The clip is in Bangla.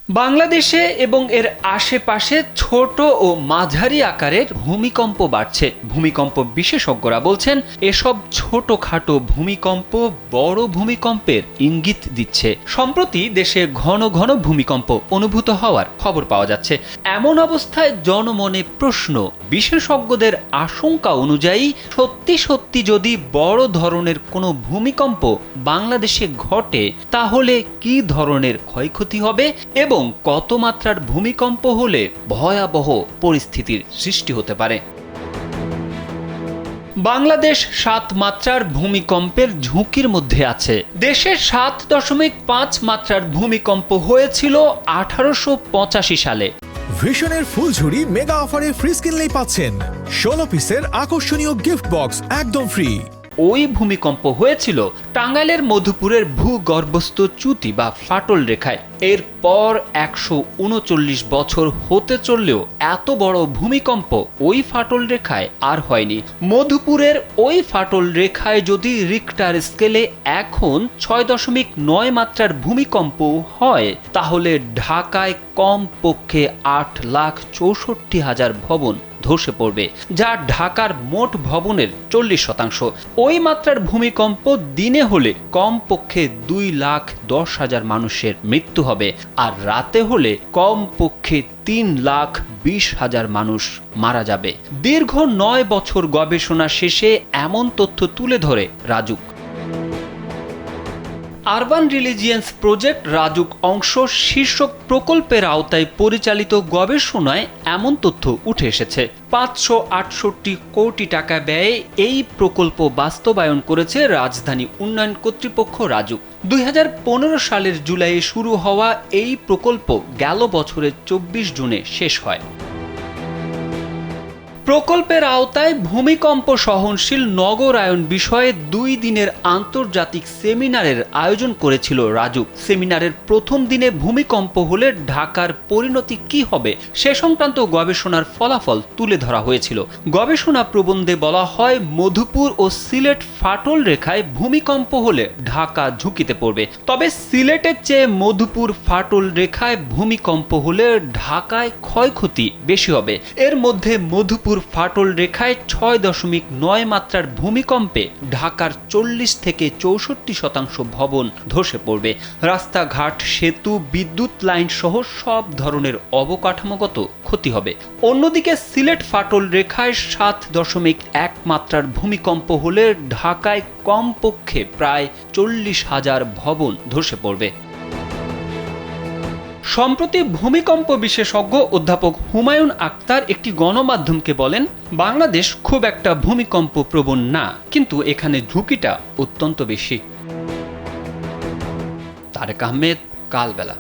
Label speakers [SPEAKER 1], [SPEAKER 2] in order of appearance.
[SPEAKER 1] বাংলাদেশে এবং এর আশেপাশে ছোট ও মাঝারি আকারের ভূমিকম্প বাড়ছে। ভূমিকম্প বিশেষজ্ঞরা বলছেন এসব ছোটখাটো ভূমিকম্প বড় ভূমিকম্পের ইঙ্গিত দিচ্ছে। সম্প্রতি দেশে ঘন ঘন ভূমিকম্প অনুভূত হওয়ার খবর পাওয়া যাচ্ছে। এমন অবস্থায় জনমনে প্রশ্ন, বিশেষজ্ঞদের আশঙ্কা অনুযায়ী সত্যি যদি বড় ধরনের কোনো ভূমিকম্প বাংলাদেশে ঘটে তাহলে কি ধরনের ক্ষয়ক্ষতি হবে এবং কত মাত্রার ভূমিকম্প হলে ভয়াবহ পরিস্থিতির সৃষ্টি হতে পারে। বাংলাদেশ ৭ মাত্রার ভূমিকম্পের ঝুঁকির মধ্যে আছে। দেশে ৭.৫ মাত্রার ভূমিকম্প হয়েছিল ১৮৮৫ সালে।
[SPEAKER 2] ভিশনের ফুলঝুরি মেগা অফারে ফ্রিজ কিনলেই পাচ্ছেন ১৬ পিসের আকর্ষণীয় গিফট বক্স একদম ফ্রি।
[SPEAKER 1] ওই ভূমিকম্প হয়েছিল টাঙ্গাইলের মধুপুরের ভূগর্ভস্থ চ্যুতি বা ফাটল রেখায়। এরপর ১৩৯ বছর হতে চললেও এত বড় ভূমিকম্প ওই ফাটল রেখায় আর হয়নি। মধুপুরের ওই ফাটল রেখায় যদি রিক্টার স্কেলে এখন ৬.৯ মাত্রার ভূমিকম্প হয় তাহলে ঢাকায় কমপক্ষে ৮,৬৪,০০০ ভবন ধসে পড়বে, যা ঢাকার মোট ভবনের ৪০%। ওই মাত্রার ভূমিকম্প দিনে হলে কমপক্ষে ২,১০,০০০ মানুষের মৃত্যু হবে, আর রাতে হলে কমপক্ষে ৩,২০,০০০ মানুষ মারা যাবে। দীর্ঘ ৯ বছর গবেষণা শেষে এমন তথ্য তুলে ধরে রাজুক। আরবান রিলিজিয়েন্স প্রজেক্ট রাজুক অংশ শীর্ষক প্রকল্পের আওতায় পরিচালিত গবেষণায় এমন তথ্য উঠে এসেছে। ৫৬৮ কোটি টাকা ব্যয়ে এই প্রকল্প বাস্তবায়ন করেছে রাজধানী উন্নয়ন কর্তৃপক্ষ রাজুক। ২০১৫ সালের জুলাইয়ে শুরু হওয়া এই প্রকল্প গেল বছরের ২৪ জুনে শেষ হয়। প্রকল্পের আওতায় ভূমিকম্প সহনশীল নগরায়ন বিষয়ে ২ দিনের আন্তর্জাতিক সেমিনারের আয়োজন করেছিল রাজুক। সেমিনারের প্রথম দিনে ভূমিকম্প হলে ঢাকার পরিণতি কি হবে সে সংক্রান্ত গবেষণার ফলাফল তুলে ধরা হয়েছিল। গবেষণা প্রবন্ধে বলা হয়, মধুপুর ও সিলেট ফাটল রেখায় ভূমিকম্প হলে ঢাকা ঝুঁকিতে পড়বে। তবে সিলেটের চেয়ে মধুপুর ফাটল রেখায় ভূমিকম্প হলে ঢাকায় ক্ষয়ক্ষতি বেশি হবে। এর মধ্যে মধুপুর ফাটল রেখায় ৬.৯ মাত্রার ভূমিকম্পে ঢাকার ৪০ থেকে ৬৪% ভবন ধসে পড়বে। রাস্তাঘাট, সেতু, বিদ্যুৎ লাইন সহ সব ধরনের অবকাঠামোগত ক্ষতি হবে। অন্যদিকে সিলেট ফাটল রেখায় ৭.১ মাত্রার ভূমিকম্প হলে ঢাকায় কমপক্ষে প্রায় ৪০,০০০ ভবন ধসে পড়বে। সম্প্রতি ভূমিকম্প বিশেষজ্ঞ অধ্যাপক হুমায়ুন আক্তার একটি গণমাধ্যমকে বলেন, বাংলাদেশ খুব একটা ভূমিকম্প প্রবণ না, কিন্তু এখানে ঝুঁকিটা অত্যন্ত বেশি। তারেক আহমেদ, কালবেলা।